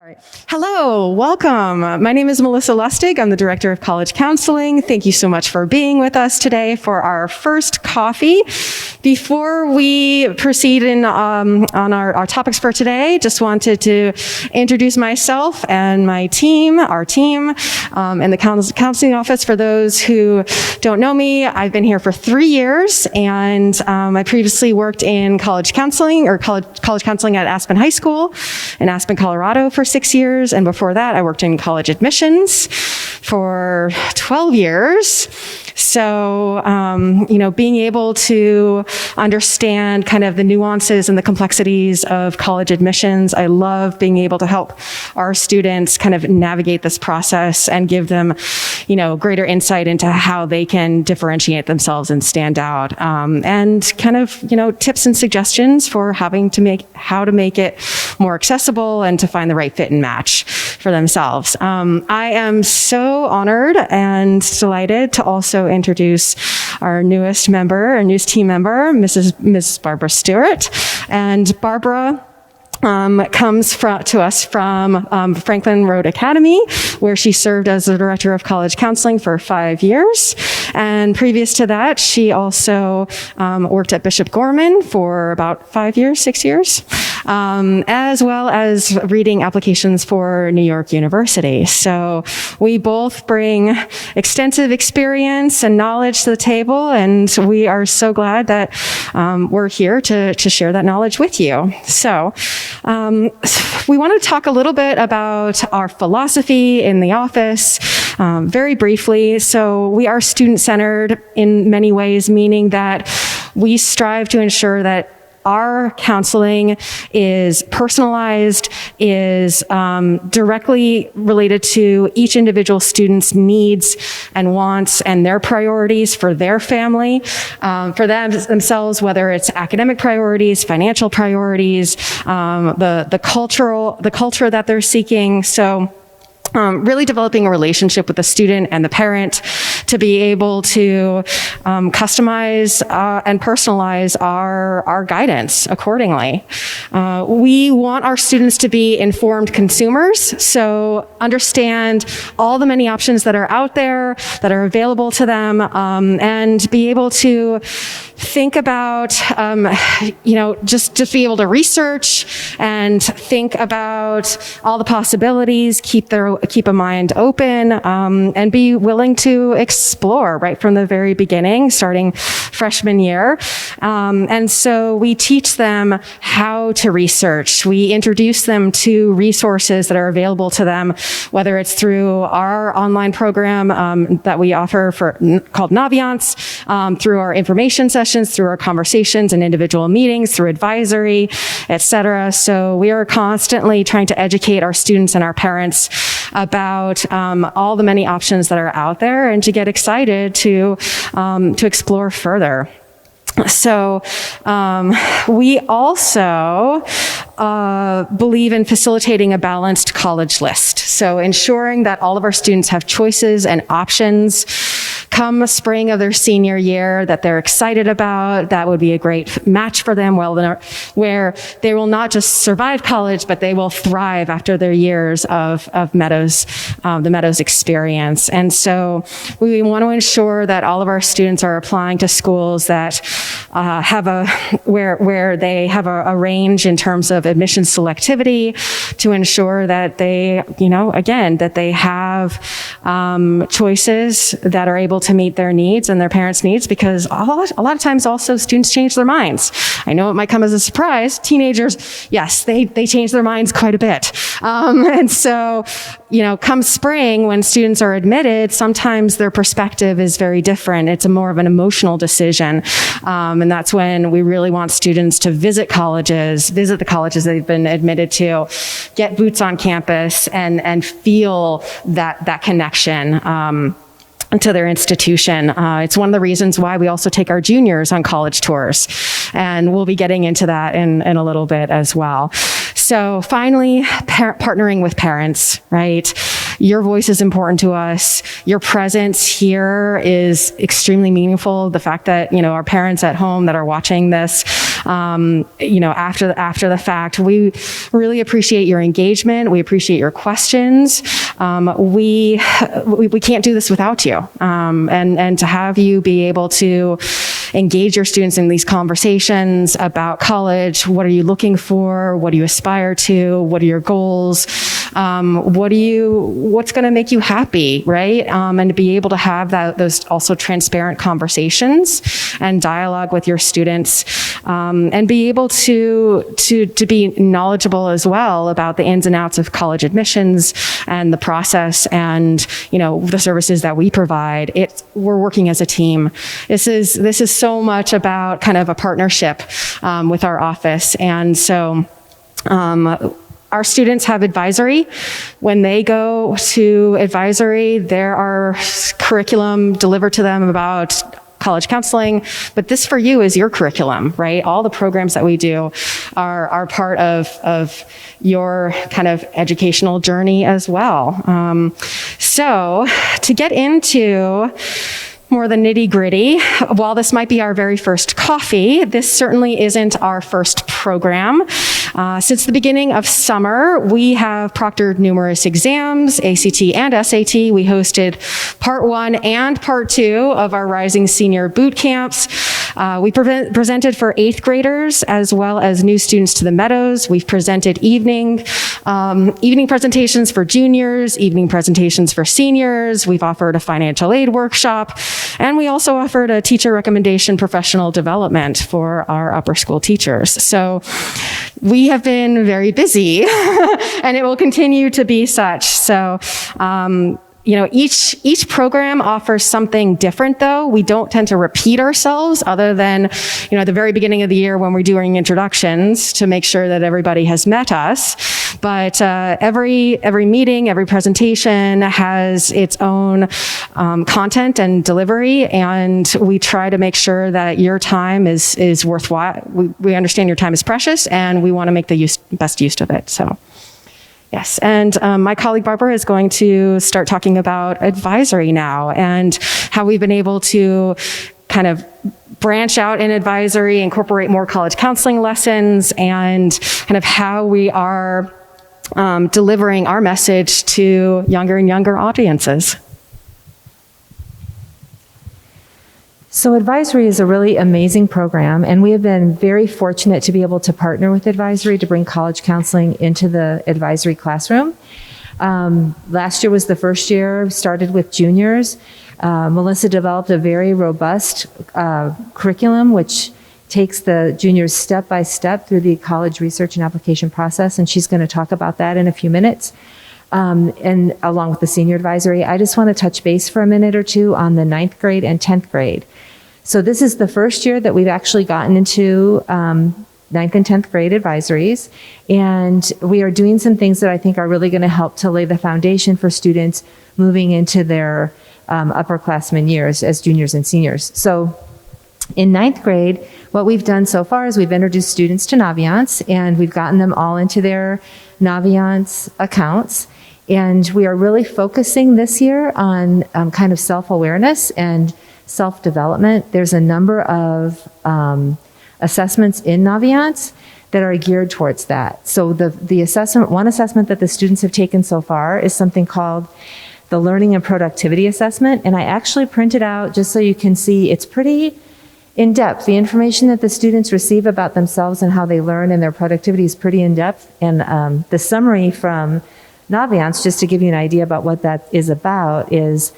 All right. Hello, welcome. My name is Melissa Lustig. I'm the Director of College Counseling. Thank you so much for being with us today for our first coffee. Before we proceed on our topics for today, just wanted to introduce myself and my team, our team, and the counseling office. For those who don't know me, I've been here for 3 years, and I previously worked in college counseling at Aspen High School in Aspen, Colorado for 6 years, and before that I worked in college admissions for 12 years. So, being able to understand kind of the nuances and the complexities of college admissions, I love being able to help our students kind of navigate this process and give them, greater insight into how they can differentiate themselves and stand out, and kind of, tips and suggestions for how to make it more accessible and to find the right fit and match for themselves. I am so honored and delighted to also introduce our newest team member, Mrs. Barbara Stewart. And Barbara comes to us from Franklin Road Academy, where she served as the Director of College Counseling for 5 years. And previous to that, she also worked at Bishop Gorman for about 6 years, as well as reading applications for New York University. So we both bring extensive experience and knowledge to the table, and we are so glad that we're here to share that knowledge with you. So we want to talk a little bit about our philosophy in the office, very briefly. So we are student-centered in many ways, meaning that we strive to ensure that our counseling is personalized, is directly related to each individual student's needs and wants and their priorities for their family, for themselves, whether it's academic priorities, financial priorities, the culture that they're seeking. So really developing a relationship with the student and the parent to be able to customize and personalize our guidance accordingly. We want our students to be informed consumers, so understand all the many options that are out there, that are available to them, and be able to think about, just be able to research and think about all the possibilities, keep a mind open, and be willing to explore right from the very beginning, starting freshman year. And so we teach them how to research. We introduce them to resources that are available to them, whether it's through our online program that we offer called Naviance, through our information sessions, through our conversations and individual meetings, through advisory, etc. So we are constantly trying to educate our students and our parents about all the many options that are out there, and to get excited to explore further. So we also believe in facilitating a balanced college list. So ensuring that all of our students have choices and options come spring of their senior year that they're excited about, that would be a great match for them, where they will not just survive college, but they will thrive after their years of Meadows, the Meadows experience. And so we want to ensure that all of our students are applying to schools that where they have a range in terms of admission selectivity, to ensure that they, that they have choices that are able to meet their needs and their parents' needs, because a lot of times also students change their minds. I know it might come as a surprise. Teenagers, yes, they change their minds quite a bit. And so, come spring, when students are admitted, sometimes their perspective is very different. It's more of an emotional decision. And that's when we really want students to visit the colleges they've been admitted to, get boots on campus, and feel that connection to their institution. It's one of the reasons why we also take our juniors on college tours, and we'll be getting into that in a little bit as well. So finally, partnering with parents, right? your voice is important to us. Your presence here is extremely meaningful. The fact that, our parents at home that are watching this, after the fact, we really appreciate your engagement. We appreciate your questions. We can't do this without you. And to have you be able to engage your students in these conversations about college. What are you looking for? What do you aspire to? What are your goals? What's going to make you happy, right? And to be able to have those also transparent conversations and dialogue with your students, and be able to be knowledgeable as well about the ins and outs of college admissions and the process and, the services that we provide. We're working as a team. This is so much about kind of a partnership, with our office. And so, our students have advisory. When they go to advisory, there are curriculum delivered to them about college counseling, but this for you is your curriculum, right? All the programs that we do are part of your kind of educational journey as well. So to get into more the nitty-gritty, while this might be our very first coffee, this certainly isn't our first program. Since the beginning of summer, we have proctored numerous exams, ACT and SAT. We hosted part 1 and part 2 of our Rising Senior boot camps. We presented for 8th graders as well as new students to the Meadows. We've presented evening presentations for juniors, evening presentations for seniors. We've offered a financial aid workshop, and we also offered a teacher recommendation professional development for our upper school teachers. So we have been very busy and it will continue to be such. So, each program offers something different, though. We don't tend to repeat ourselves other than, at the very beginning of the year when we're doing introductions to make sure that everybody has met us. But every meeting, every presentation has its own content and delivery, and we try to make sure that your time is worthwhile. We understand your time is precious, and we want to make the best use of it. So. Yes, and my colleague Barbara is going to start talking about advisory now and how we've been able to kind of branch out in advisory, incorporate more college counseling lessons, and kind of how we are delivering our message to younger and younger audiences. So Advisory is a really amazing program, and we have been very fortunate to be able to partner with Advisory to bring college counseling into the Advisory classroom. Last year was the first year, started with juniors. Melissa developed a very robust curriculum which takes the juniors step by step through the college research and application process, and she's going to talk about that in a few minutes. And along with the senior advisory, I just want to touch base for a minute or two on the 9th grade and 10th grade. So this is the first year that we've actually gotten into 9th and 10th grade advisories, and we are doing some things that I think are really going to help to lay the foundation for students moving into their upperclassmen years as juniors and seniors. So in 9th grade, what we've done so far is we've introduced students to Naviance, and we've gotten them all into their Naviance accounts. And we are really focusing this year on kind of self-awareness and self-development. There's a number of assessments in Naviance that are geared towards that. So the assessment, one assessment that the students have taken so far is something called the Learning and Productivity Assessment. And I actually printed out, just so you can see, it's pretty in-depth. The information that the students receive about themselves and how they learn and their productivity is pretty in-depth. And the summary from Naviance, just to give you an idea about what that is about, is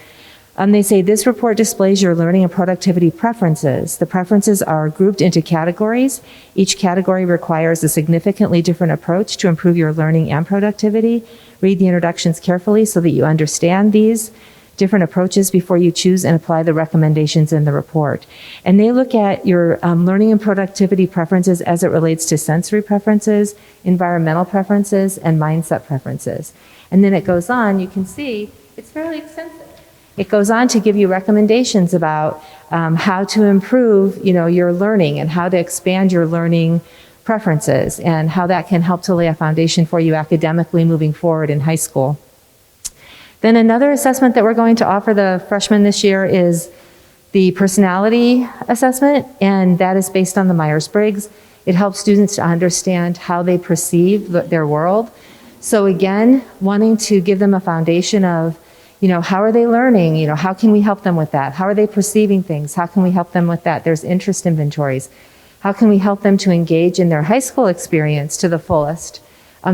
they say this report displays your learning and productivity preferences. The preferences are grouped into categories. Each category requires a significantly different approach to improve your learning and productivity. Read the introductions carefully so that you understand these different approaches before you choose and apply the recommendations in the report. And they look at your learning and productivity preferences as it relates to sensory preferences, environmental preferences, and mindset preferences. And then it goes on, you can see it's fairly extensive. It goes on to give you recommendations about how to improve, your learning and how to expand your learning preferences and how that can help to lay a foundation for you academically moving forward in high school. Then another assessment that we're going to offer the freshmen this year is the personality assessment, and that is based on the Myers-Briggs. It helps students to understand how they perceive their world. So again, wanting to give them a foundation of, how are they learning? How can we help them with that? How are they perceiving things? How can we help them with that? There's interest inventories. How can we help them to engage in their high school experience to the fullest,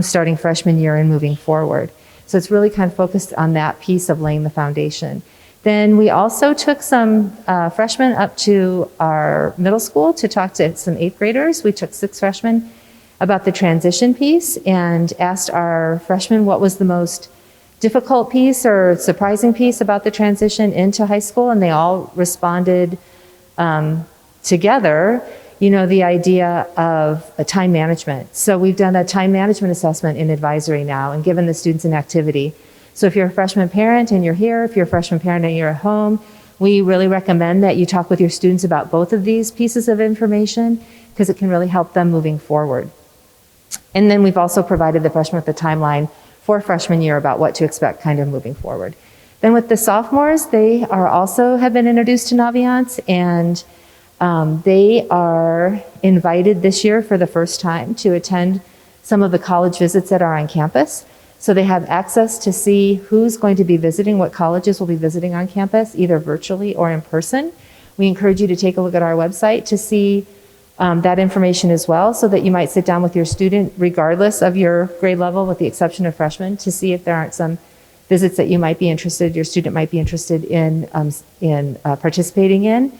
starting freshman year and moving forward? So it's really kind of focused on that piece of laying the foundation. Then we also took some freshmen up to our middle school to talk to some 8th graders. We took 6 freshmen about the transition piece and asked our freshmen what was the most difficult piece or surprising piece about the transition into high school, and they all responded together, the idea of a time management. So we've done a time management assessment in advisory now and given the students an activity. So if you're a freshman parent and you're here, if you're a freshman parent and you're at home, we really recommend that you talk with your students about both of these pieces of information because it can really help them moving forward. And then we've also provided the freshmen with a timeline for freshman year about what to expect kind of moving forward. Then with the sophomores, they are also have been introduced to Naviance, and they are invited this year for the first time to attend some of the college visits that are on campus. So they have access to see who's going to be visiting, what colleges will be visiting on campus, either virtually or in person. We encourage you to take a look at our website to see that information as well, so that you might sit down with your student, regardless of your grade level, with the exception of freshmen, to see if there aren't some visits that you might be interested, your student might be interested in participating in.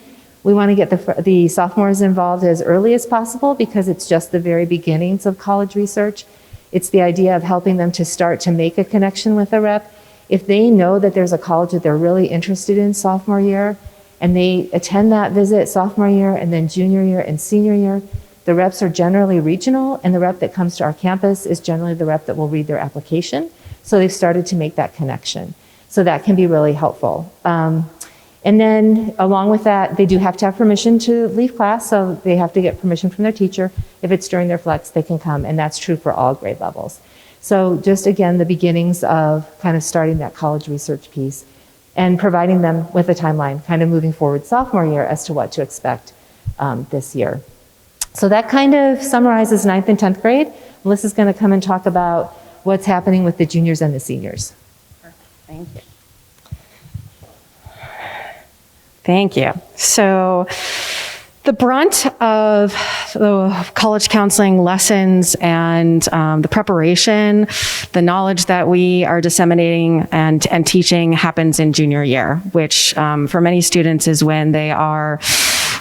We want to get the sophomores involved as early as possible because it's just the very beginnings of college research. It's the idea of helping them to start to make a connection with a rep. If they know that there's a college that they're really interested in sophomore year, and they attend that visit sophomore year and then junior year and senior year, the reps are generally regional, and the rep that comes to our campus is generally the rep that will read their application. So they've started to make that connection. So that can be really helpful. And then along with that, they do have to have permission to leave class, so they have to get permission from their teacher. If it's during their flex, they can come, and that's true for all grade levels. So just again, the beginnings of kind of starting that college research piece and providing them with a timeline, kind of moving forward sophomore year as to what to expect this year. So that kind of summarizes 9th and 10th grade. Melissa's going to come and talk about what's happening with the juniors and the seniors. Perfect. Thank you. Thank you. So the brunt of the college counseling lessons and the preparation, the knowledge that we are disseminating and teaching happens in junior year, which for many students is when they are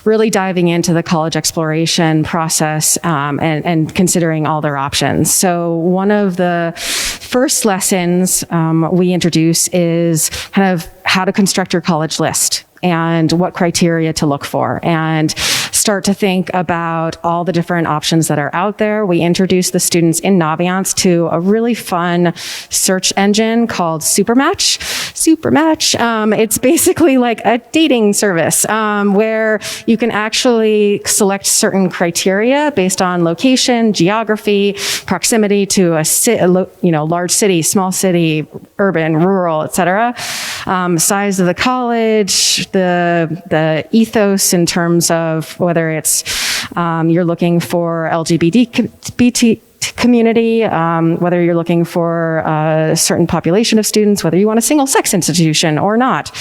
really diving into the college exploration process and considering all their options. So one of the first lessons we introduce is kind of how to construct your college list and what criteria to look for, and start to think about all the different options that are out there. We introduce the students in Naviance to a really fun search engine called Supermatch. It's basically like a dating service where you can actually select certain criteria based on location, geography, proximity to a large city, small city, urban, rural, etc. Size of the college, the ethos in terms of whether it's you're looking for LGBT community, whether you're looking for a certain population of students, whether you want a single-sex institution or not.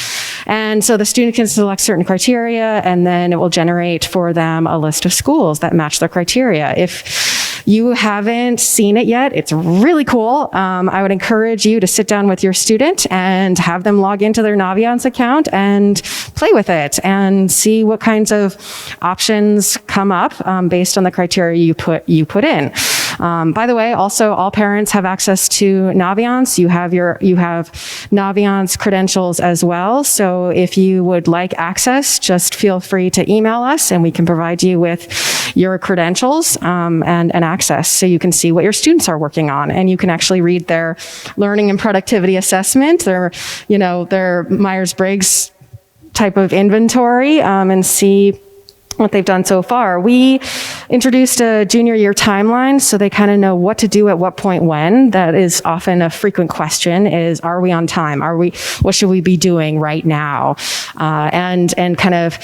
And so the student can select certain criteria, and then it will generate for them a list of schools that match their criteria. If you haven't seen it yet, it's really cool. I would encourage you to sit down with your student and have them log into their Naviance account and play with it and see what kinds of options come up based on the criteria you put in. By the way, also all parents have access to Naviance. You have Naviance credentials as well. So if you would like access, just feel free to email us and we can provide you with your credentials and access so you can see what your students are working on, and you can actually read their learning and productivity assessment, their Myers-Briggs type of inventory, and see what they've done so far. We introduced a junior year timeline so they kind of know what to do at what point when. That is often a frequent question is, are we on time? What should we be doing right now? And kind of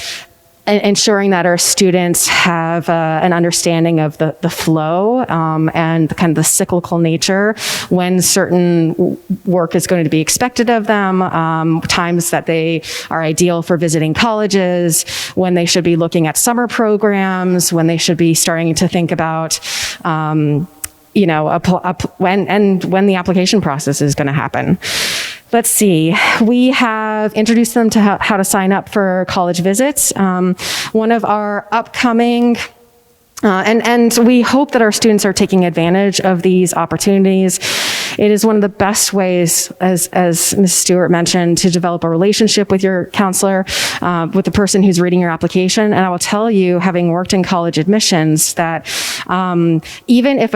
ensuring that our students have an understanding of the flow and kind of the cyclical nature when certain work is going to be expected of them, times that they are ideal for visiting colleges, when they should be looking at summer programs, when they should be starting to think about when the application process is going to happen. Let's see. We have introduced them to how to sign up for college visits. One of our upcoming and we hope that our students are taking advantage of these opportunities. It is one of the best ways, as Ms. Stewart mentioned, to develop a relationship with your counselor, with the person who's reading your application. And I will tell you, having worked in college admissions, that even if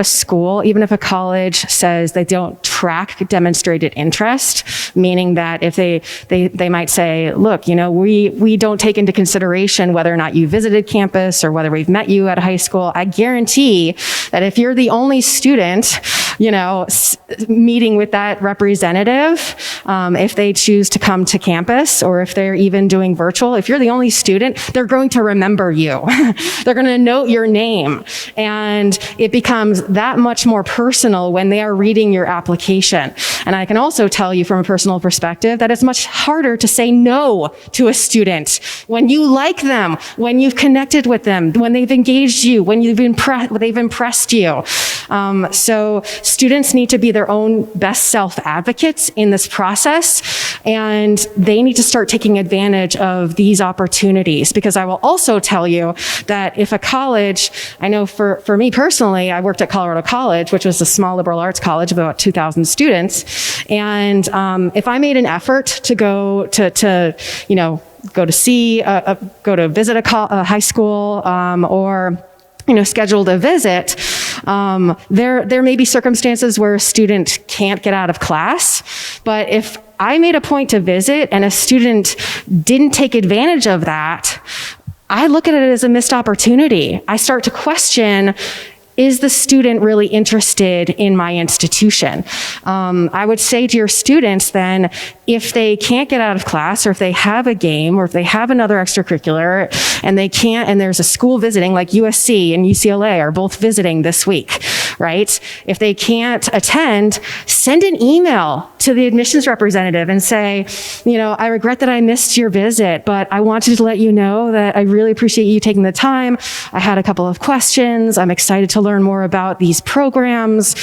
a college says they don't track demonstrated interest, meaning that if they might say, look, we don't take into consideration whether or not you visited campus or whether we've met you at high school. I guarantee that if you're the only student, meeting with that representative, if they choose to come to campus or if they're even doing virtual, if you're the only student, they're going to remember you. They're going to note your name. And it becomes that much more personal when they are reading your application. And I can also tell you from a personal perspective that it's much harder to say no to a student when you like them, when you've connected with them, when they've engaged you, when they've impressed you. So students need to be their own best self-advocates in this process, and they need to start taking advantage of these opportunities. Because I will also tell you that if a college, I know for me personally, I worked at Colorado College, which was a small liberal arts college of about 2,000 students, and if I made an effort to go to visit a high school, or scheduled a visit, there may be circumstances where a student can't get out of class, but if I made a point to visit and a student didn't take advantage of that, I look at it as a missed opportunity. I start to question, is the student really interested in my institution? I would say to your students then, if they can't get out of class, or if they have a game, or if they have another extracurricular, and they can't, and there's a school visiting, like USC and UCLA are both visiting this week, right? If they can't attend, send an email to the admissions representative and say, I regret that I missed your visit, but I wanted to let you know that I really appreciate you taking the time. I had a couple of questions. I'm excited to learn more about these programs.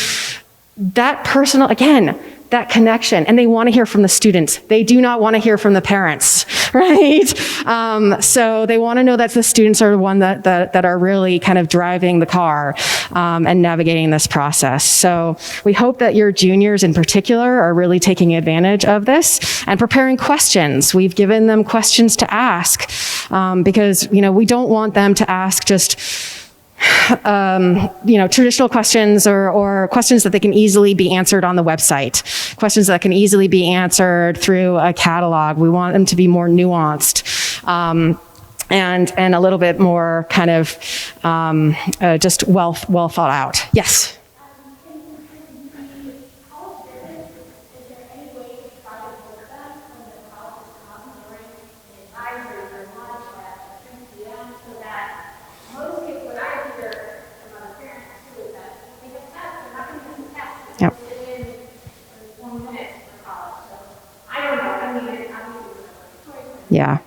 That personal, again, that connection, and they want to hear from the students. They do not want to hear from the parents, right? So they want to know that the students are the one that are really kind of driving the car and navigating this process. So we hope that your juniors in particular are really taking advantage of this and preparing questions. We've given them questions to ask because, we don't want them to ask just traditional questions or questions that they can easily be answered on the website, questions that can easily be answered through a catalog. We want them to be more nuanced, and a little bit more kind of just well thought out. Yes. Yeah.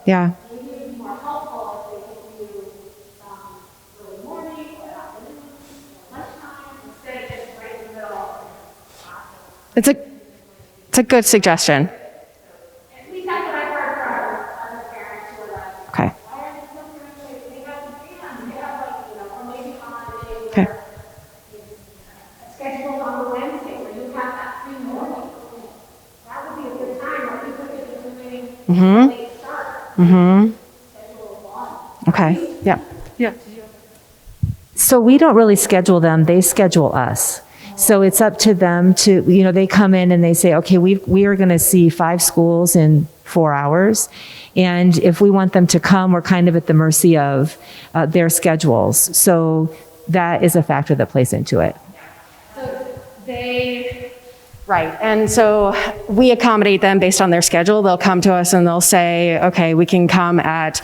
Yeah. It's a good suggestion. Okay. Okay. Scheduled on the Wednesday where you have that free morning. That would be a good time, or you could be doing late start. Okay. Yeah. Yeah. So we don't really schedule them, they schedule us. So it's up to them to, they come in and they say, okay, we are going to see 5 schools in 4 hours. And if we want them to come, we're kind of at the mercy of their schedules. So that is a factor that plays into it. Right. And so we accommodate them based on their schedule. They'll come to us and they'll say, okay, we can come at,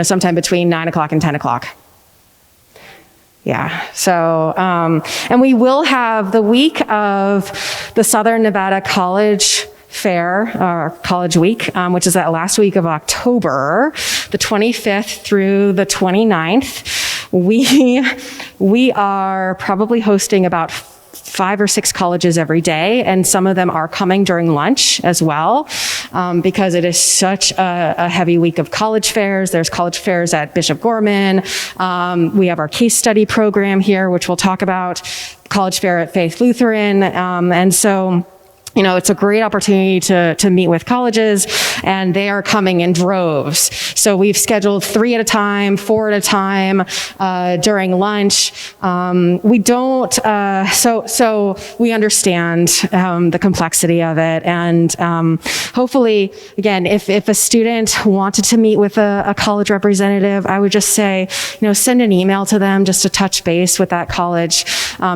sometime between 9 o'clock and 10 o'clock. Yeah. So, and we will have the week of the Southern Nevada College Fair, or College Week, which is that last week of October, the 25th through the 29th. We are probably hosting about 5 or 6 colleges every day, and some of them are coming during lunch as well, because it is such a heavy week of college fairs. There's college fairs at Bishop Gorman. We have our case study program here, which we'll talk about, college fair at Faith Lutheran, and so it's a great opportunity to meet with colleges, and they are coming in droves. So we've scheduled 3 at a time, 4 at a time, during lunch. We don't, so we understand, the complexity of it. And, hopefully, again, if a student wanted to meet with a college representative, I would just say, send an email to them just to touch base with that college.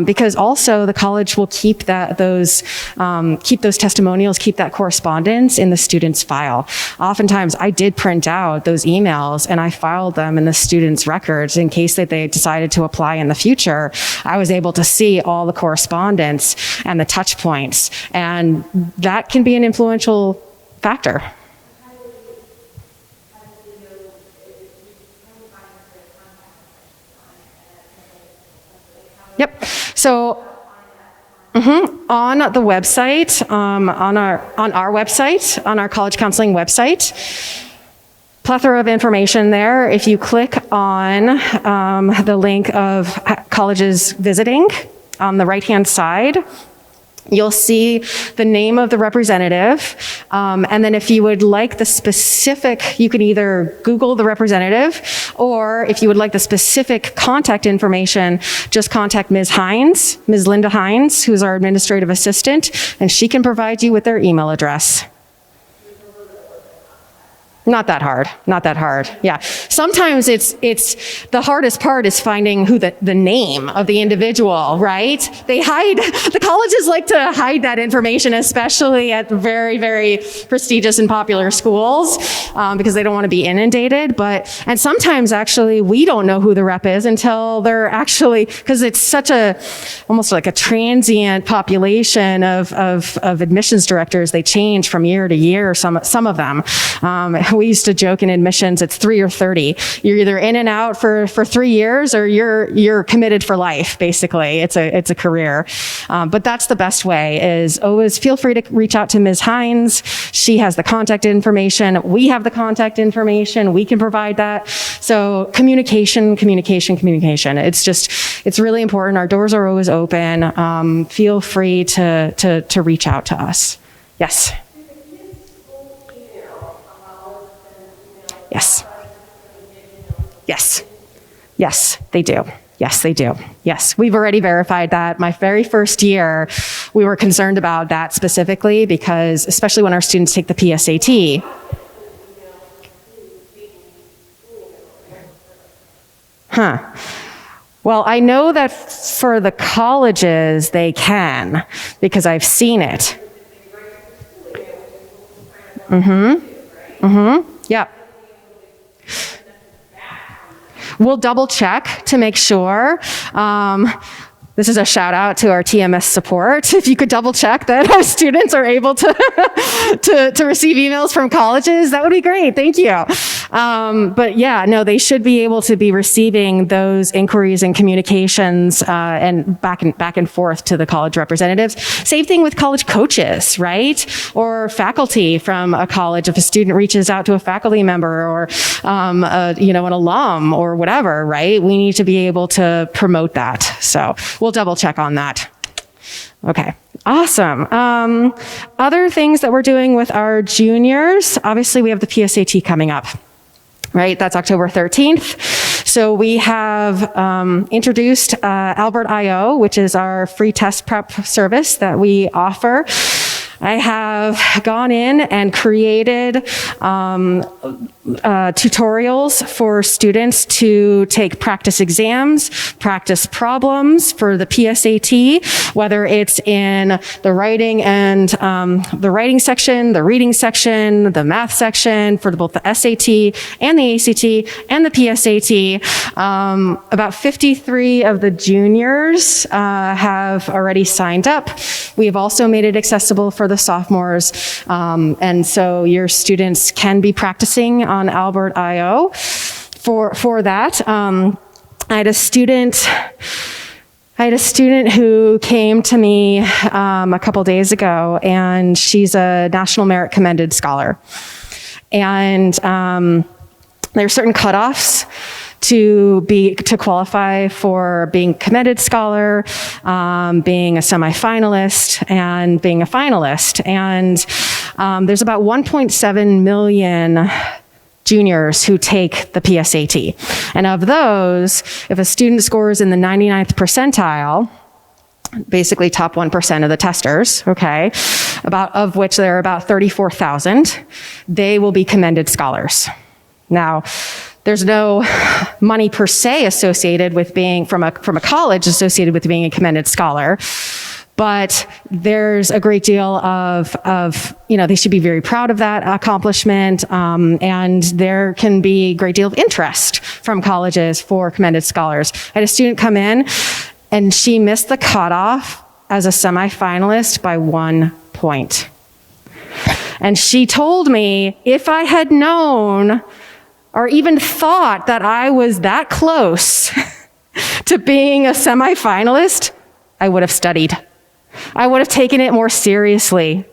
Because also the college will keep those testimonials, keep that correspondence in the student's file. Oftentimes, I did print out those emails and I filed them in the student's records in case that they decided to apply in the future. I was able to see all the correspondence and the touch points, and that can be an influential factor. Yep. So, on the website, on our website, on our college counseling website, plethora of information there. If you click on the link of colleges visiting on the right-hand side, you'll see the name of the representative. And then if you would like the specific, you can either Google the representative, or if you would like the specific contact information, just contact Ms. Hines, Ms. Linda Hines, who's our administrative assistant, and she can provide you with their email address. Not that hard. Yeah. Sometimes it's the hardest part is finding who the name of the individual, right? The colleges like to hide that information, especially at very, very prestigious and popular schools, because they don't want to be inundated. And sometimes actually we don't know who the rep is until they're actually, because it's such almost like a transient population of admissions directors. They change from year to year, some of them. We used to joke in admissions, it's 3 or 30. You're either in and out for 3 years, or you're committed for life, basically. It's a career. But that's the best way, is always feel free to reach out to Ms. Hines. She has the contact information. We have the contact information. We can provide that. So communication. It's really important. Our doors are always open. Feel free to reach out to us. Yes. Yes, they do. Yes, we've already verified that. My very first year, we were concerned about that specifically because, especially when our students take the PSAT. Well, I know that for the colleges, they can, because I've seen it. Yep. We'll double check to make sure. This is a shout out to our TMS support. If you could double check that our students are able to receive emails from colleges, that would be great. Thank you. But yeah, no, they should be able to be receiving those inquiries and communications and back and forth to the college representatives. Same thing with college coaches, right? Or faculty from a college. If a student reaches out to a faculty member or an alum or whatever, right? We need to be able to promote that. So we'll double check on that. Okay, awesome. Other things that we're doing with our juniors, obviously we have the PSAT coming up, right? That's October 13th. So we have introduced Albert.io, which is our free test prep service that we offer. I have gone in and created tutorials for students to take practice exams, practice problems for the PSAT, whether it's in the writing and the writing section, the reading section, the math section for both the SAT and the ACT and the PSAT. About 53 of the juniors have already signed up. We have also made it accessible for the sophomores, and so your students can be practicing on Albert IO for that. I had a student who came to me a couple days ago, and she's a National Merit Commended Scholar. And there are certain cutoffs to qualify for being commended scholar, being a semifinalist, and being a finalist. And there's about 1.7 million juniors who take the PSAT. And of those, if a student scores in the 99th percentile, basically top 1% of the testers, okay, of which there are about 34,000, they will be commended scholars. Now, there's no money per se associated with being from a college associated with being a commended scholar, but there's a great deal of they should be very proud of that accomplishment, and there can be a great deal of interest from colleges for commended scholars. I had a student come in, and she missed the cutoff as a semifinalist by 1 point. And she told me, if I had known or even thought that I was that close to being a semifinalist, I would have studied. I would have taken it more seriously.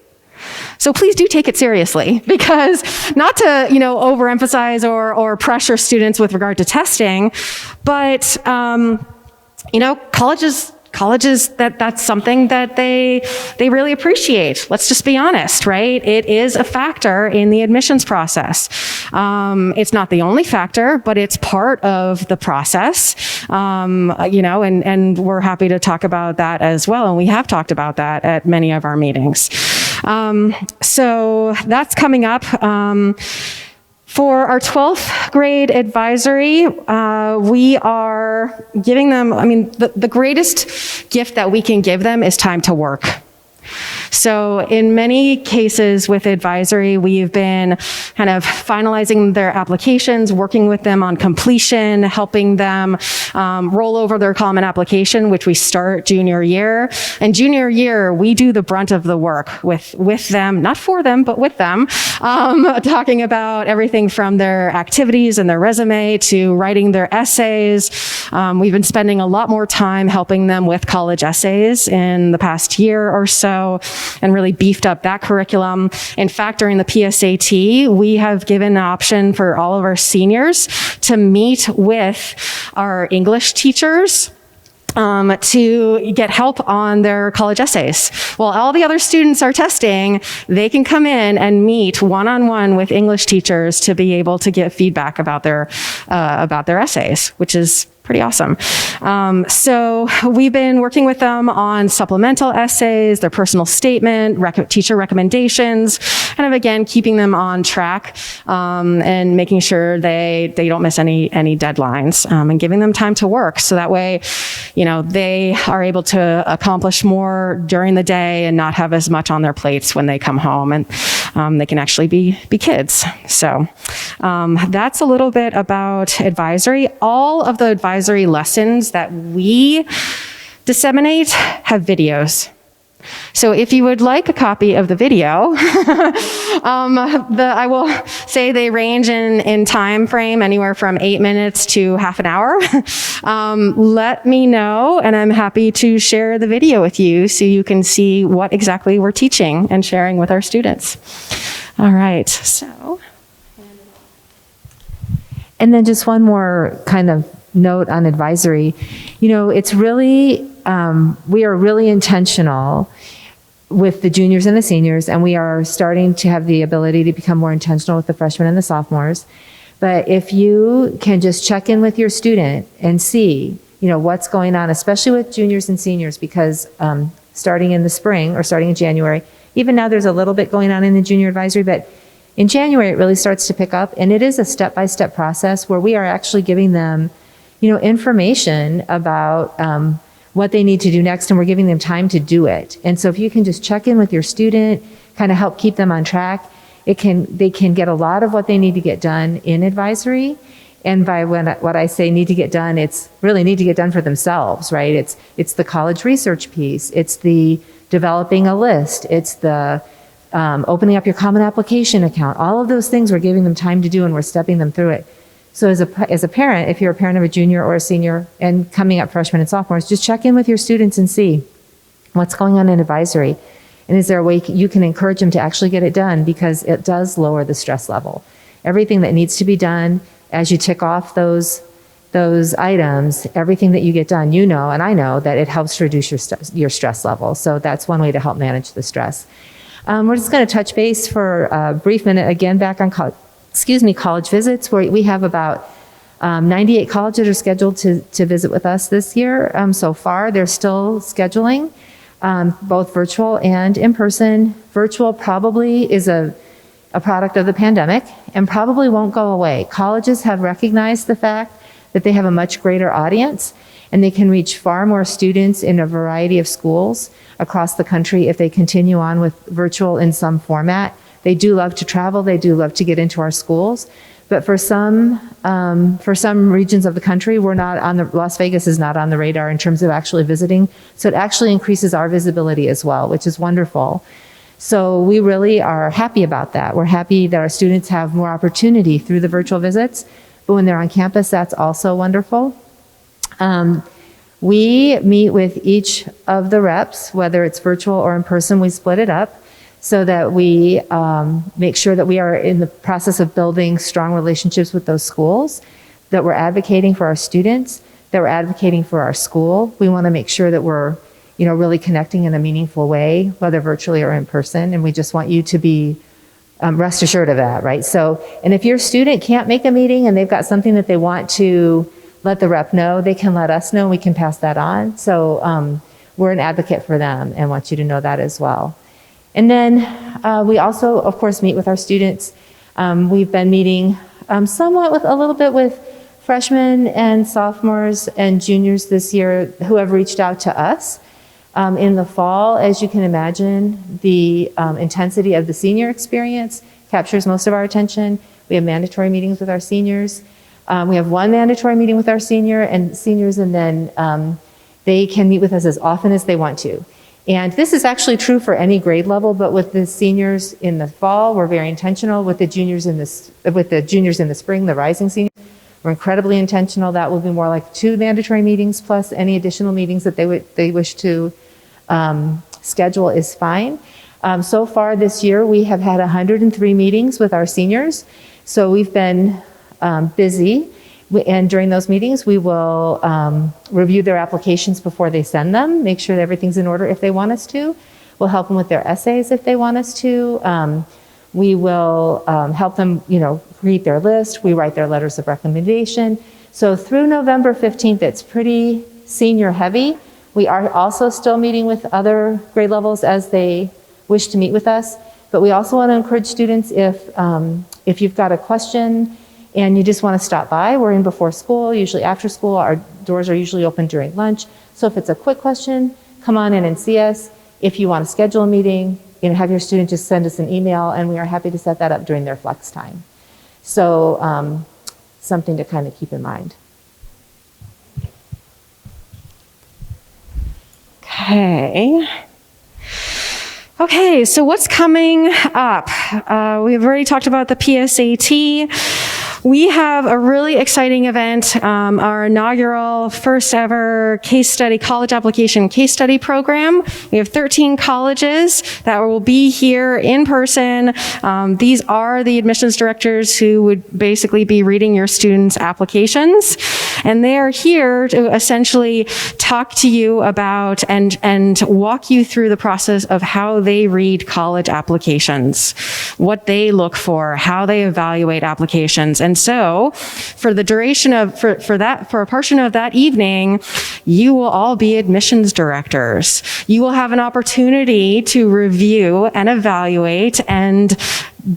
So please do take it seriously, because not to, overemphasize or pressure students with regard to testing, but, colleges, that's something that they really appreciate. Let's just be honest, right? It is a factor in the admissions process. It's not the only factor, but it's part of the process. And we're happy to talk about that as well. And we have talked about that at many of our meetings. So that's coming up. For our 12th grade advisory, we are giving them, the greatest gift that we can give them is time to work. So in many cases with advisory, we've been kind of finalizing their applications, working with them on completion, helping them roll over their common application, which we start junior year. And junior year, we do the brunt of the work with them, not for them, but with them, talking about everything from their activities and their resume to writing their essays. We've been spending a lot more time helping them with college essays in the past year or so, and really beefed up that curriculum. In fact, during the PSAT, we have given an option for all of our seniors to meet with our English teachers to get help on their college essays. While all the other students are testing, they can come in and meet one-on-one with English teachers to be able to get feedback about their essays, which is pretty awesome. So we've been working with them on supplemental essays, their personal statement, teacher recommendations, kind of again, keeping them on track, and making sure they don't miss any deadlines, and giving them time to work. So that way, they are able to accomplish more during the day and not have as much on their plates when they come home, and they can actually be kids. So that's a little bit about advisory. All of the advisory lessons that we disseminate have videos. So if you would like a copy of the video, I will say they range in time frame anywhere from 8 minutes to half an hour. Let me know, and I'm happy to share the video with you so you can see what exactly we're teaching and sharing with our students. All right, so. And then just one more kind of note on advisory. It's really, we are really intentional with the juniors and the seniors, and we are starting to have the ability to become more intentional with the freshmen and the sophomores. But if you can just check in with your student and see, what's going on, especially with juniors and seniors, because starting in the spring or starting in January, Even now there's a little bit going on in the junior advisory, but in January it really starts to pick up, and it is a step-by-step process where we are actually giving them, information about what they need to do next, and we're giving them time to do it. And so if you can just check in with your student, kind of help keep them on track, they can get a lot of what they need to get done in advisory. And by what I say need to get done, it's really need to get done for themselves, right? It's the college research piece. It's the developing a list. It's the opening up your common application account. All of those things we're giving them time to do, and we're stepping them through it. So as a parent, if you're a parent of a junior or a senior and coming up freshmen and sophomores, just check in with your students and see what's going on in advisory. And is there a way you can encourage them to actually get it done, because it does lower the stress level. Everything that needs to be done, as you tick off those items, everything that you get done, and I know that it helps reduce your stress level. So that's one way to help manage the stress. We're just going to touch base for a brief minute again back on college visits, where we have about 98 colleges that are scheduled to visit with us this year. So far, they're still scheduling, both virtual and in person. Virtual probably is a product of the pandemic and probably won't go away. Colleges have recognized the fact that they have a much greater audience, and they can reach far more students in a variety of schools across the country if they continue on with virtual in some format. They do love to travel. They do love to get into our schools. But for some regions of the country, Las Vegas is not on the radar in terms of actually visiting. So it actually increases our visibility as well, which is wonderful. So we really are happy about that. We're happy that our students have more opportunity through the virtual visits, but when they're on campus, that's also wonderful. We meet with each of the reps, whether it's virtual or in person. We split it up so that we make sure that we are in the process of building strong relationships with those schools, that we're advocating for our students, that we're advocating for our school. We want to make sure that we're really connecting in a meaningful way, whether virtually or in person, and we just want you to be rest assured of that, right? So, and if your student can't make a meeting and they've got something that they want to let the rep know, they can let us know, we can pass that on. So we're an advocate for them and want you to know that as well. And then we also, of course, meet with our students. We've been meeting somewhat with a little bit with freshmen and sophomores and juniors this year who have reached out to us. In the fall, as you can imagine, the intensity of the senior experience captures most of our attention. We have mandatory meetings with our seniors. We have one mandatory meeting with our seniors, and then they can meet with us as often as they want to. And this is actually true for any grade level, but with the seniors in the fall, we're very intentional. With the juniors in the spring, the rising seniors, we're incredibly intentional. That will be more like 2 mandatory meetings plus any additional meetings that they wish to schedule is fine. So far this year, we have had 103 meetings with our seniors. So we've been busy. And during those meetings, we will review their applications before they send them, make sure that everything's in order if they want us to. We'll help them with their essays if they want us to. We will help them, create their list. We write their letters of recommendation. So through November 15th, it's pretty senior heavy. We are also still meeting with other grade levels as they wish to meet with us. But we also want to encourage students, if you've got a question and you just want to stop by, we're in before school, usually after school. Our doors are usually open during lunch. So if it's a quick question, come on in and see us. If you want to schedule a meeting, have your student just send us an email, and we are happy to set that up during their flex time. So something to kind of keep in mind. Okay, so what's coming up? We've already talked about the PSAT. We have a really exciting event, our inaugural first ever college application case study program. We have 13 colleges that will be here in person. These are the admissions directors who would basically be reading your students' applications. And they are here to essentially talk to you about and walk you through the process of how they read college applications, what they look for, how they evaluate applications. And so for the duration of, for a portion of that evening, you will all be admissions directors. You will have an opportunity to review and evaluate and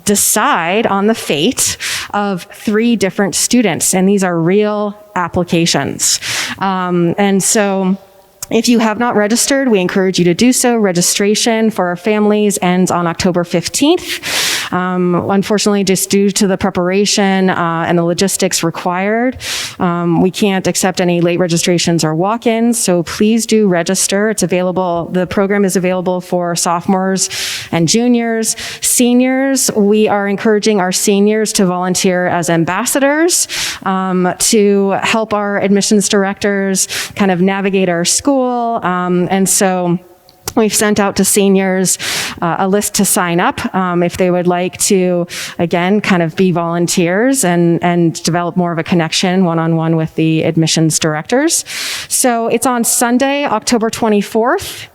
decide on the fate of 3 different students. And these are real applications. And so if you have not registered, we encourage you to do so. Registration for our families ends on October 15th. Unfortunately, just due to the preparation and the logistics required, we can't accept any late registrations or walk-ins, so please do register. It's available, the program is available for sophomores and juniors. Seniors, we are encouraging our seniors to volunteer as ambassadors to help our admissions directors kind of navigate our school, and so we've sent out to seniors a list to sign up if they would like to, again, kind of be volunteers and develop more of a connection one-on-one with the admissions directors. So it's on Sunday, October 24th.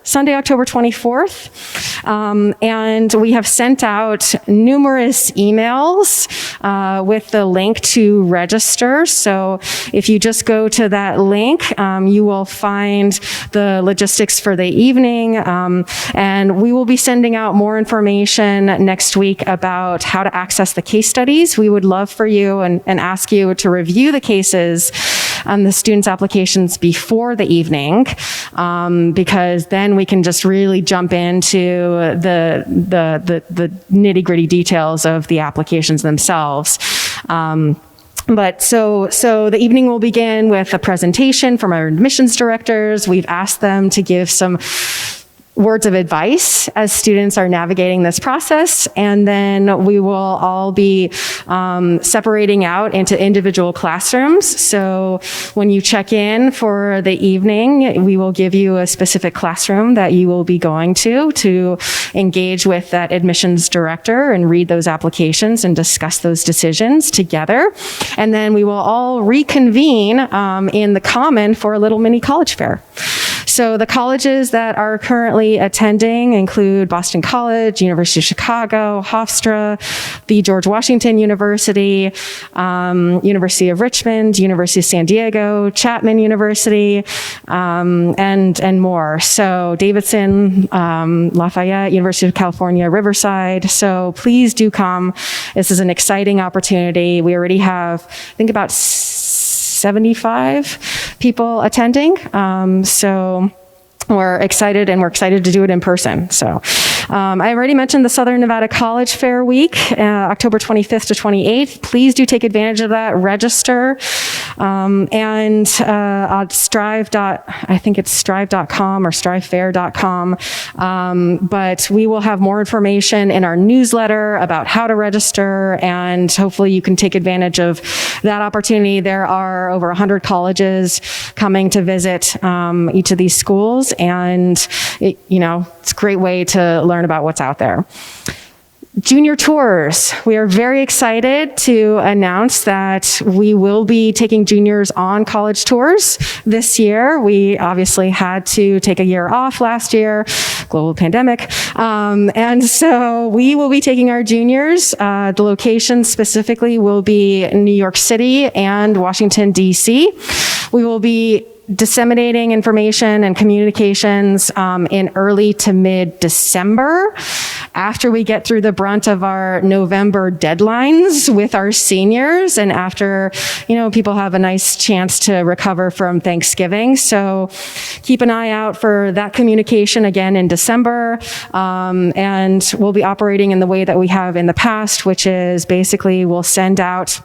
And we have sent out numerous emails with the link to register. So if you just go to that link, you will find the logistics for the evening. And we will be sending out more information next week about how to access the case studies. We would love for you and ask you to review the cases on the students' applications before the evening, because then we can just really jump into the nitty-gritty details of the applications themselves. But so the evening will begin with a presentation from our admissions directors. We've asked them to give some words of advice as students are navigating this process. And then we will all be separating out into individual classrooms. So when you check in for the evening, we will give you a specific classroom that you will be going to engage with that admissions director and read those applications and discuss those decisions together. And then we will all reconvene in the common for a little mini college fair. So the colleges that are currently attending include Boston College, University of Chicago, Hofstra, the George Washington University, University of Richmond, University of San Diego, Chapman University, and more. So Davidson, Lafayette, University of California, Riverside. So please do come. This is an exciting opportunity. We already have, I think, about 75 people attending. So we're excited, and we're excited to do it in person. So I already mentioned the Southern Nevada College Fair Week, October 25th to 28th. Please do take advantage of that. Register. And Strive. I think it's strive.com or strivefair.com. But we will have more information in our newsletter about how to register, and hopefully you can take advantage of that opportunity. There are over 100 colleges coming to visit each of these schools, and it's a great way to learn about what's out there. Junior tours. We are very excited to announce that we will be taking juniors on college tours this year. We obviously had to take a year off last year, global pandemic. And so we will be taking our juniors. The locations specifically will be New York City and Washington, D.C. We will be disseminating information and communications in early to mid-December, after we get through the brunt of our November deadlines with our seniors, and after people have a nice chance to recover from Thanksgiving. So keep an eye out for that communication again in December, and we'll be operating in the way that we have in the past, which is basically we'll send out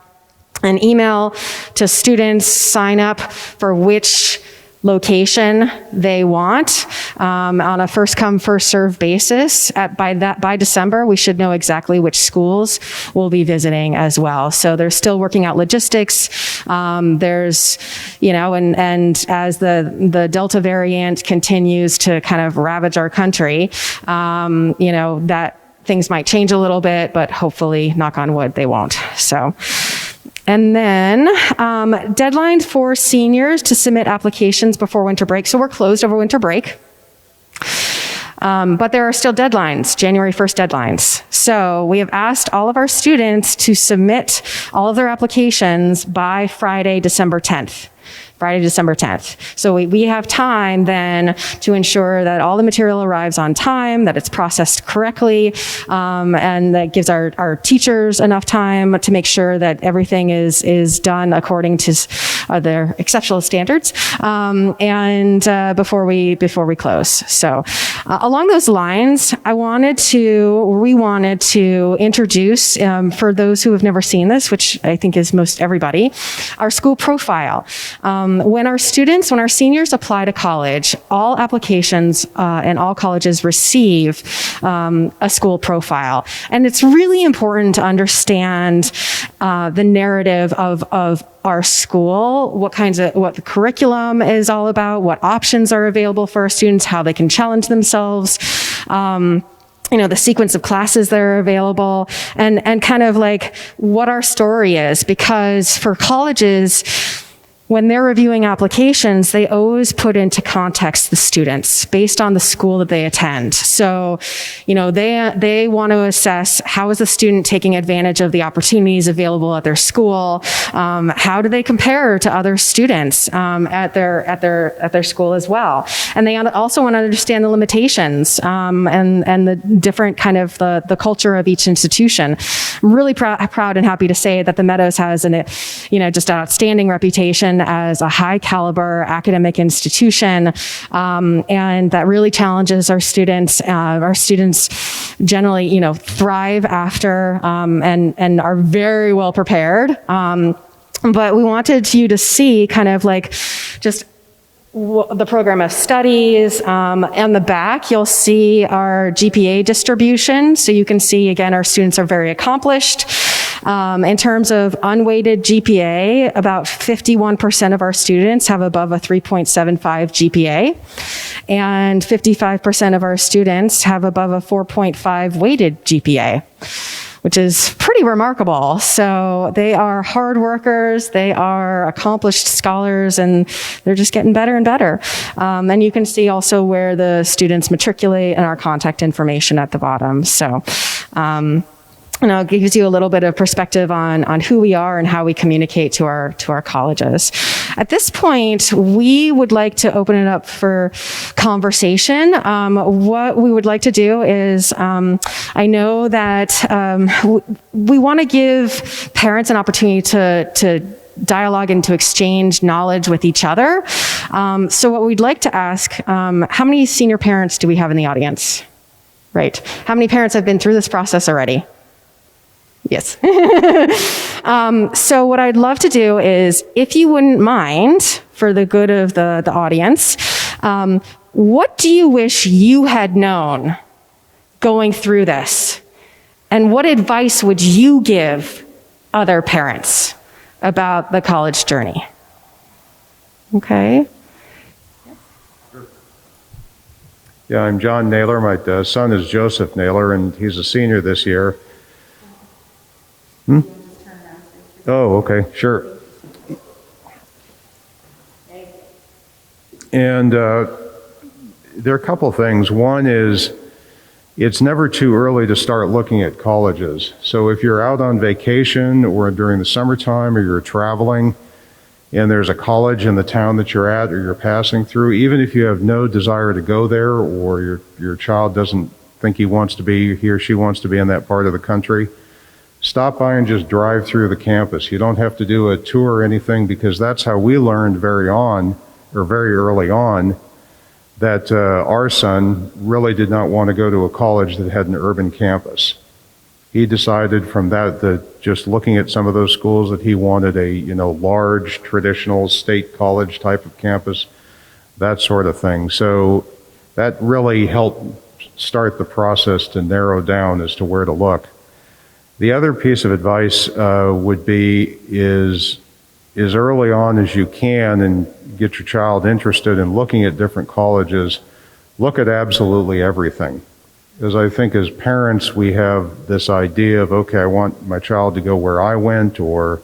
an email to students, sign up for which location they want on a first come, first served basis. By December, we should know exactly which schools we'll be visiting as well. So they're still working out logistics. There's, and as the Delta variant continues to kind of ravage our country, that things might change a little bit, but hopefully, knock on wood, they won't. So And then deadline for seniors to submit applications before winter break. So we're closed over winter break. But there are still deadlines, January 1st deadlines. So we have asked all of our students to submit all of their applications by Friday, December 10th. Friday, December 10th. So we have time then to ensure that all the material arrives on time, that it's processed correctly, and that gives our teachers enough time to make sure that everything is done according to their exceptional standards, and before we close. So along those lines, we wanted to introduce, for those who have never seen this, which I think is most everybody, our school profile. When our seniors apply to college, all applications and all colleges receive a school profile. And it's really important to understand the narrative of our school, what the curriculum is all about, what options are available for our students, how they can challenge themselves, the sequence of classes that are available, and kind of like what our story is. Because for colleges, when they're reviewing applications, they always put into context the students based on the school that they attend. So, they want to assess, how is the student taking advantage of the opportunities available at their school? How do they compare to other students at their school as well? And they also want to understand the limitations and the different kind of the culture of each institution. I'm really proud and happy to say that the Meadows has just an outstanding reputation as a high caliber academic institution, and that really challenges our students. Our students generally, thrive after and are very well prepared. But we wanted you to see kind of like just the program of studies. On the back, you'll see our GPA distribution. So you can see, again, our students are very accomplished. In terms of unweighted GPA, about 51% of our students have above a 3.75 GPA, and 55% of our students have above a 4.5 weighted GPA, which is pretty remarkable. So they are hard workers, they are accomplished scholars, and they're just getting better and better. And you can see also where the students matriculate and our contact information at the bottom. So, it gives you a little bit of perspective on who we are and how we communicate to our colleges. At this point, we would like to open it up for conversation. What we would like to do is, I know that we want to give parents an opportunity to dialogue and to exchange knowledge with each other. So what we'd like to ask, how many senior parents do we have in the audience? Right. How many parents have been through this process already? Yes. So what I'd love to do is, if you wouldn't mind, for the good of the audience, what do you wish you had known going through this? And what advice would you give other parents about the college journey? Okay. Yeah, I'm John Naylor. My son is Joseph Naylor, and he's a senior this year. Oh, okay, sure. And there are a couple of things. One is, it's never too early to start looking at colleges. So if you're out on vacation or during the summertime, or you're traveling and there's a college in the town that you're at or you're passing through, even if you have no desire to go there, or your child doesn't think he or she wants to be in that part of the country, stop by and just drive through the campus. You don't have to do a tour or anything, because that's how we learned very early on that our son really did not want to go to a college that had an urban campus. He decided from that just looking at some of those schools, that he wanted a large traditional state college type of campus, that sort of thing. So that really helped start the process to narrow down as to where to look. The other piece of advice would be is early on as you can, and get your child interested in looking at different colleges, look at absolutely everything. Because I think as parents, we have this idea of, okay, I want my child to go where I went, or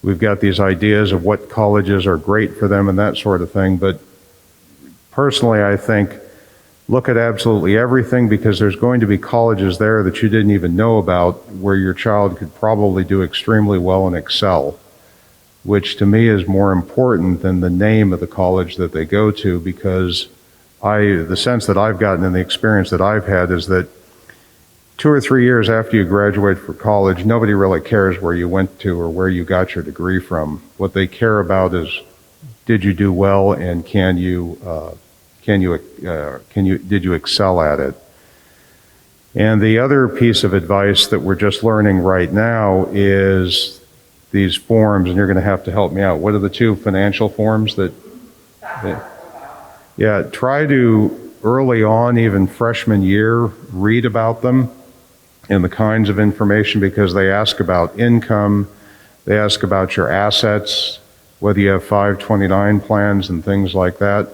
We've got these ideas of what colleges are great for them and that sort of thing. But personally, I think look at absolutely everything, because there's going to be colleges there that you didn't even know about where your child could probably do extremely well and excel, which to me is more important than the name of the college that they go to, because the sense that I've gotten and the experience that I've had is that 2 or 3 years after you graduate from college, nobody really cares where you went to or where you got your degree from. What they care about is, did you do well, and did you excel at it? And the other piece of advice that we're just learning right now is these forms, and you're going to have to help me out. What are the 2 financial forms that yeah, try to early on, even freshman year, read about them and the kinds of information, because they ask about income, they ask about your assets, whether you have 529 plans and things like that.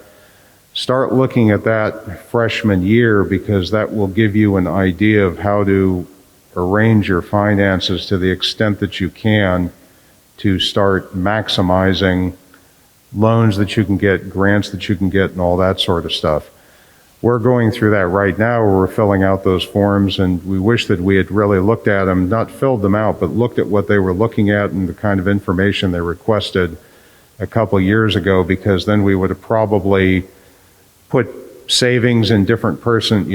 Start looking at that freshman year, because that will give you an idea of how to arrange your finances to the extent that you can to start maximizing loans that you can get, grants that you can get, and all that sort of stuff. We're going through that right now, where we're filling out those forms, and we wish that we had really looked at them, not filled them out, but looked at what they were looking at and the kind of information they requested a couple years ago, because then we would have probably put savings in different person,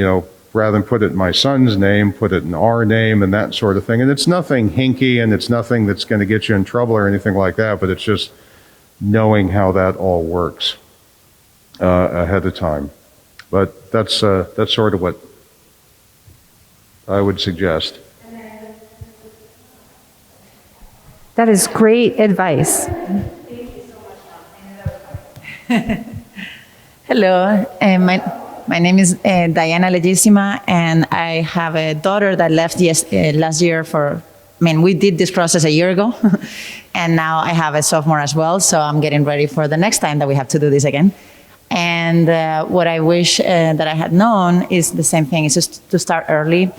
rather than put it in my son's name, put it in our name and that sort of thing. And it's nothing hinky, and it's nothing that's going to get you in trouble or anything like that, but it's just knowing how that all works ahead of time. But that's sort of what I would suggest. That is great advice. Hello, my name is Diana Legissima, and I have a daughter that left last year we did this process a year ago, and now I have a sophomore as well, so I'm getting ready for the next time that we have to do this again. And what I wish that I had known is the same thing, is just to start early,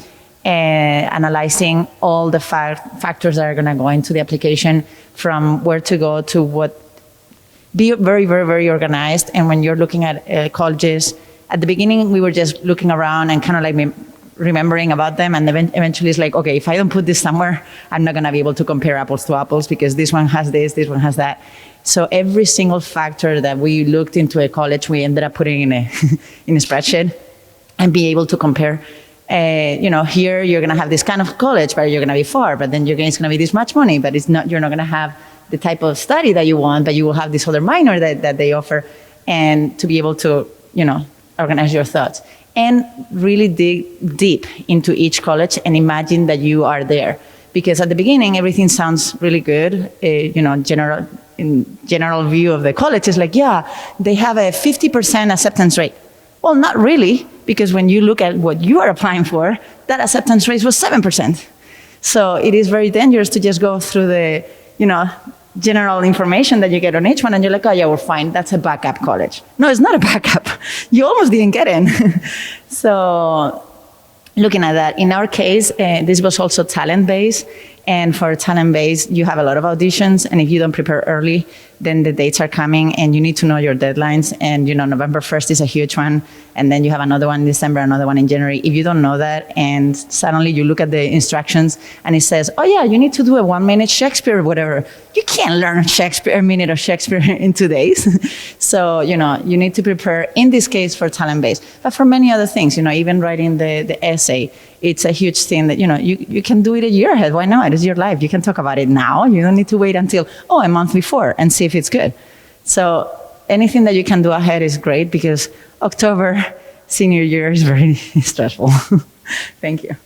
analyzing all the factors that are going to go into the application, from where to go to what. Be very, very, very organized. And when you're looking at colleges, at the beginning, we were just looking around and kind of like remembering about them. And eventually it's like, okay, if I don't put this somewhere, I'm not going to be able to compare apples to apples, because this one has this one has that. So every single factor that we looked into a college, we ended up putting in a spreadsheet and be able to compare. Here you're going to have this kind of college, but you're going to be far, but then it's going to be this much money, but you're not going to have the type of study that you want, but you will have this other minor that they offer, and to be able to, organize your thoughts and really dig deep into each college and imagine that you are there. Because at the beginning, everything sounds really good, general view of the college is like, yeah, they have a 50% acceptance rate. Well, not really, because when you look at what you are applying for, that acceptance rate was 7%. So it is very dangerous to just go through the, general information that you get on each one, and you're like, oh yeah, we're fine, that's a backup college. No, it's not a backup. You almost didn't get in. So looking at that, in our case, this was also talent-based, and for talent-based, you have a lot of auditions, and if you don't prepare early, then the dates are coming, and you need to know your deadlines, and November 1st is a huge one, and then you have another one in December, another one in January. If you don't know that, and suddenly you look at the instructions, and it says, oh yeah, you need to do a 1-minute Shakespeare or whatever. You can't learn a minute of Shakespeare in 2 days. So, you need to prepare, in this case, for talent-based. But for many other things, even writing the essay, it's a huge thing that, you can do it a year ahead. Why not? It's your life. You can talk about it now. You don't need to wait until, a month before and see if it's good. So anything that you can do ahead is great, because October, senior year, is very stressful. Thank you.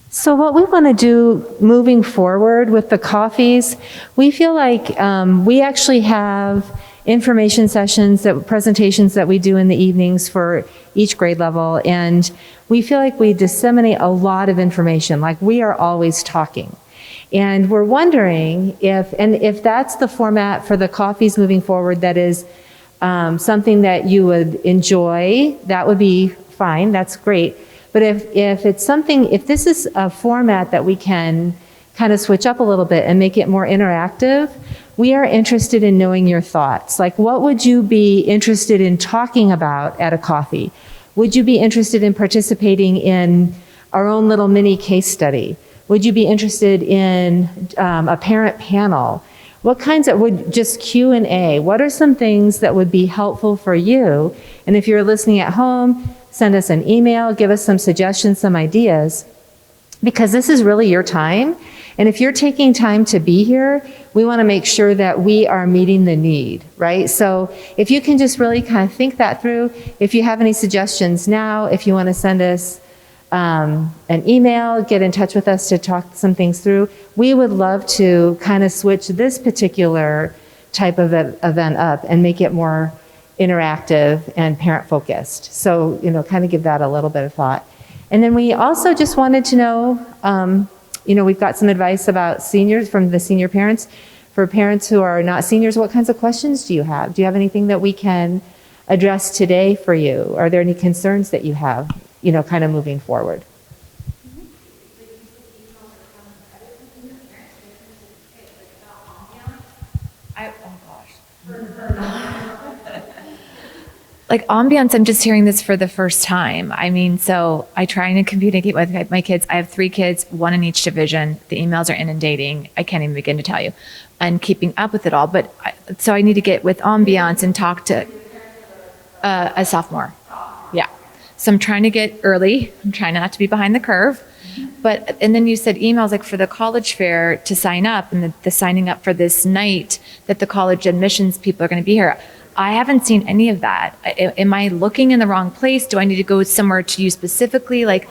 So what we want to do moving forward with the coffees, we feel like we actually have information sessions, presentations that we do in the evenings for each grade level, and we feel like we disseminate a lot of information, like we are always talking. And we're wondering if that's the format for the coffees moving forward, that is something that you would enjoy, that would be fine, that's great. But if it's something, if this is a format that we can kind of switch up a little bit and make it more interactive, we are interested in knowing your thoughts. Like, what would you be interested in talking about at a coffee? Would you be interested in participating in our own little mini case study? Would you be interested in a parent panel? What kinds of, would just Q&A, what are some things that would be helpful for you? And if you're listening at home, send us an email, give us some suggestions, some ideas, because this is really your time. And if you're taking time to be here, we want to make sure that we are meeting the need, right? So if you can just really kind of think that through, if you have any suggestions now, if you want to send us an email, get in touch with us to talk some things through, we would love to kind of switch this particular type of event up and make it more interactive and parent focused. So, kind of give that a little bit of thought. And then we also just wanted to know, we've got some advice about seniors from the senior parents. For parents who are not seniors, what kinds of questions do you have? Do you have anything that we can address today for you? Are there any concerns that you have, kind of moving forward? Like ambiance, I'm just hearing this for the first time. I mean, so I try and communicate with my kids. I have 3 kids, 1 in each division. The emails are inundating. I can't even begin to tell you. And keeping up with it all. But so I need to get with ambiance and talk to a sophomore. Yeah. So I'm trying to get early. I'm trying not to be behind the curve. And then you said emails like for the college fair to sign up and the signing up for this night that the college admissions people are going to be here. I haven't seen any of that. Am I looking in the wrong place? Do I need to go somewhere to you specifically? Like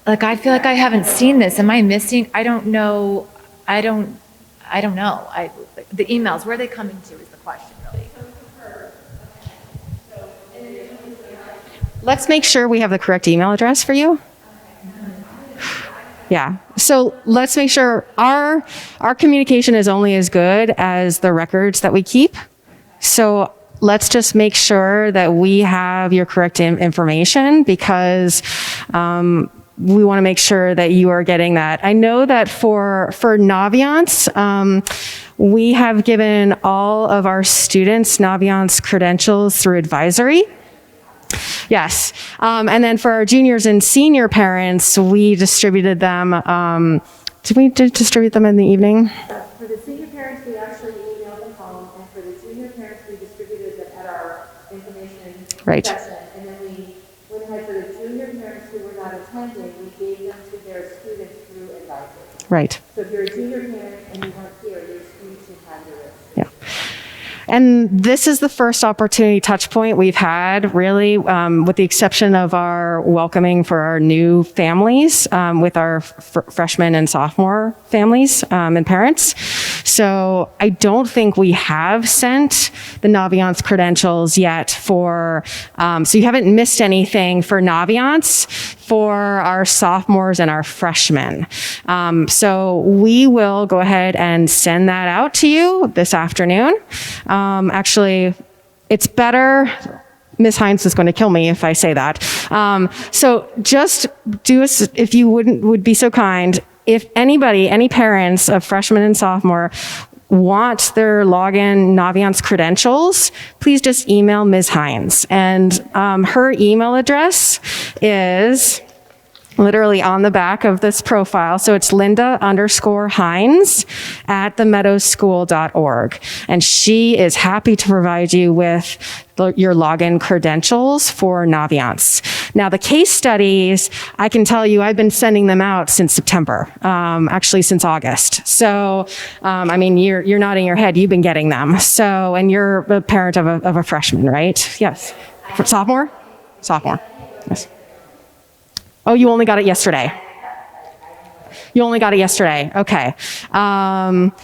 I feel like I haven't seen this. Am I missing? I don't know. I don't know. The emails, where are they coming to is the question, really. Let's make sure we have the correct email address for you. Yeah. So let's make sure our communication is only as good as the records that we keep. So let's just make sure that we have your correct information because we want to make sure that you are getting that. I know that for Naviance, we have given all of our students Naviance credentials through advisory. Yes. And then for our juniors and senior parents, we distributed them. Did we distribute them in the evening? For the senior parents, we actually emailed them home. And for the junior parents, we distributed them at our information session. And then when we had for the junior parents who were not attending, we gave them to their students through advisory. Right. So if you're a junior parent and you weren't here, your students should have your list. Yeah. And this is the first opportunity touch point we've had, really, with the exception of our welcoming for our new families, with our freshman and sophomore families and parents. So I don't think we have sent the Naviance credentials yet so you haven't missed anything for Naviance for our sophomores and our freshmen. So we will go ahead and send that out to you this afternoon. Actually, it's better. Ms. Hines is going to kill me if I say that. So just do us, if you would be so kind, if any parents of freshmen and sophomore want their login Naviance credentials, please just email Ms. Hines. And her email address is literally on the back of this profile. So it's Linda_Hines@themeadowsschool.org. And she is happy to provide you with your login credentials for Naviance. Now, the case studies, I can tell you, I've been sending them out since September, actually since August. So, I mean, you're nodding your head. You've been getting them. So, and you're a parent of a freshman, right? Yes. For sophomore? Sophomore. Yes. Oh, you only got it yesterday. You only got it yesterday. Okay.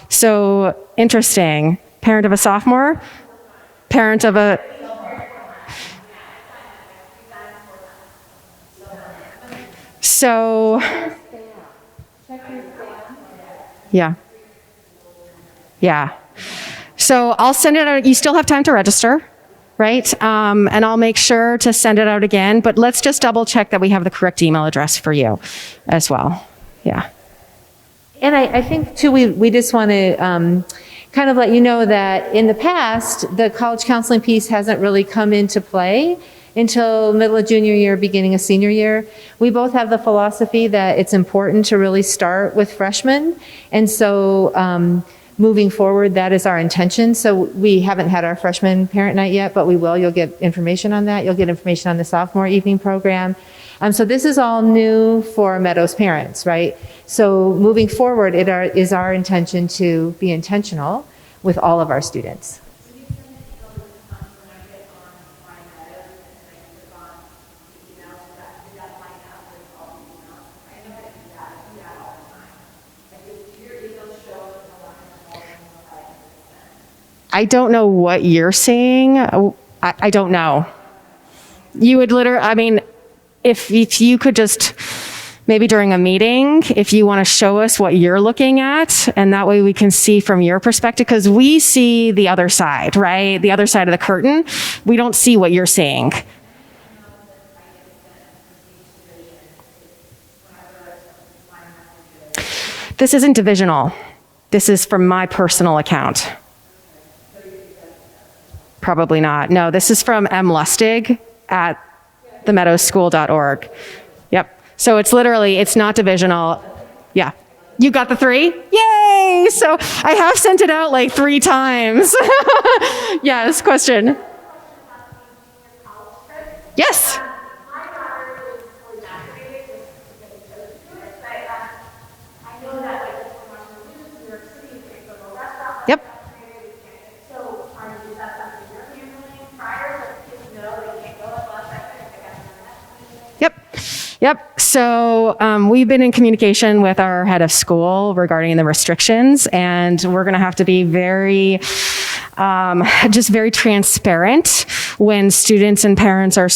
So interesting. Parent of a sophomore? Parent of a... So... Yeah. Yeah. So I'll send it out. You still have time to register. right? And I'll make sure to send it out again, but let's just double check that we have the correct email address for you as well. Yeah. And I think too, we just want to kind of let you know that in the past, the college counseling piece hasn't really come into play until middle of junior year, beginning of senior year. We both have the philosophy that it's important to really start with freshmen. And so moving forward, that is our intention. So we haven't had our freshman parent night yet, but we will. You'll get information on that. You'll get information on the sophomore evening program. So this is all new for Meadows parents, right? So moving forward, it is our intention to be intentional with all of our students. I don't know what you're seeing. I don't know. You would literally, I mean, if you could just, maybe during a meeting, if you want to show us what you're looking at, and that way we can see from your perspective, because we see the other side, right? The other side of the curtain. We don't see what you're seeing. This isn't divisional. This is from my personal account. Probably not. No, this is from Lustig at themeadowsschool.org. Yep. So it's literally, it's not divisional. Yeah. You got the 3? Yay! So I have sent it out like 3 times. Yes, question. Yes. My daughter is fully vaccinated, just to get to it, but I know that like from watching the news, New York City, you can't go to a restaurant. Yep. So is that something you're handling prior to kids know they can't go at last second if they got vaccinated? Yep. Yep. So we've been in communication with our head of school regarding the restrictions, and we're going to have to be very, just very transparent when students and parents are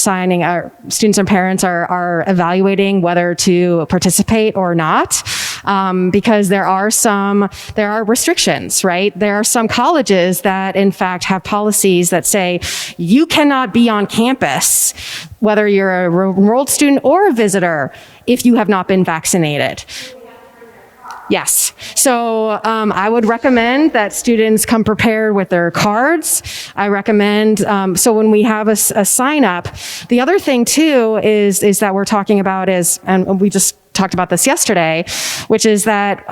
evaluating whether to participate or not. Because there are restrictions, right? There are some colleges that in fact have policies that say you cannot be on campus, whether you're a enrolled student or a visitor, if you have not been vaccinated. Yes. So I would recommend that students come prepared with their cards. I recommend, so when we have a sign up, the other thing too is that we're talking about is, and we just talked about this yesterday, which is that,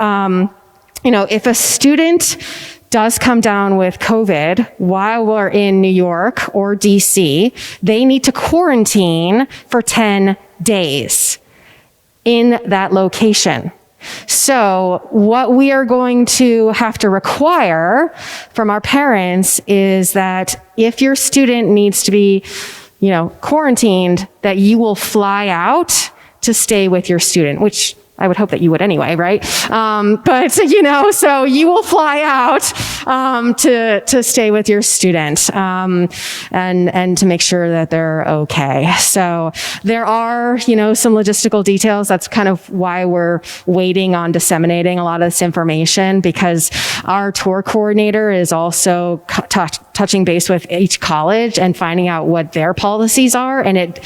if a student does come down with COVID while we're in New York or DC, they need to quarantine for 10 days in that location. So what we are going to have to require from our parents is that if your student needs to be, quarantined, that you will fly out to stay with your student, which I would hope that you would anyway, right? But so you will fly out to stay with your student and to make sure that they're okay. So there are, some logistical details. That's kind of why we're waiting on disseminating a lot of this information, because our tour coordinator is also touching base with each college and finding out what their policies are. And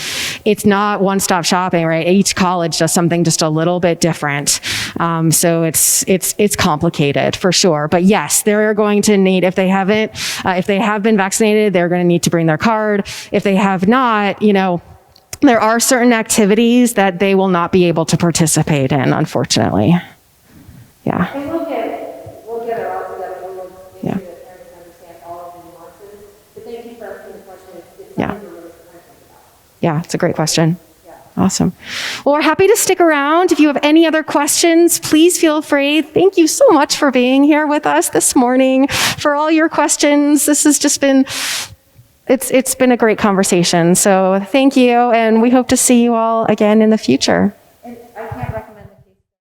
it's not one-stop shopping, right? Each college does something just a little bit different. So it's complicated for sure. But yes, they're going to need, if they have been vaccinated, they're going to need to bring their card. If they have not, there are certain activities that they will not be able to participate in, unfortunately. Yeah. And we'll get it all together. We'll make Yeah. sure that parents understand all of the nuances. But thank you for asking the question. It's Yeah. something we're really concerned about. Yeah, it's a great question. Awesome. Well, we're happy to stick around. If you have any other questions, please feel free. Thank you so much for being here with us this morning, for all your questions. This has just been, it's been a great conversation. So thank you, and we hope to see you all again in the future.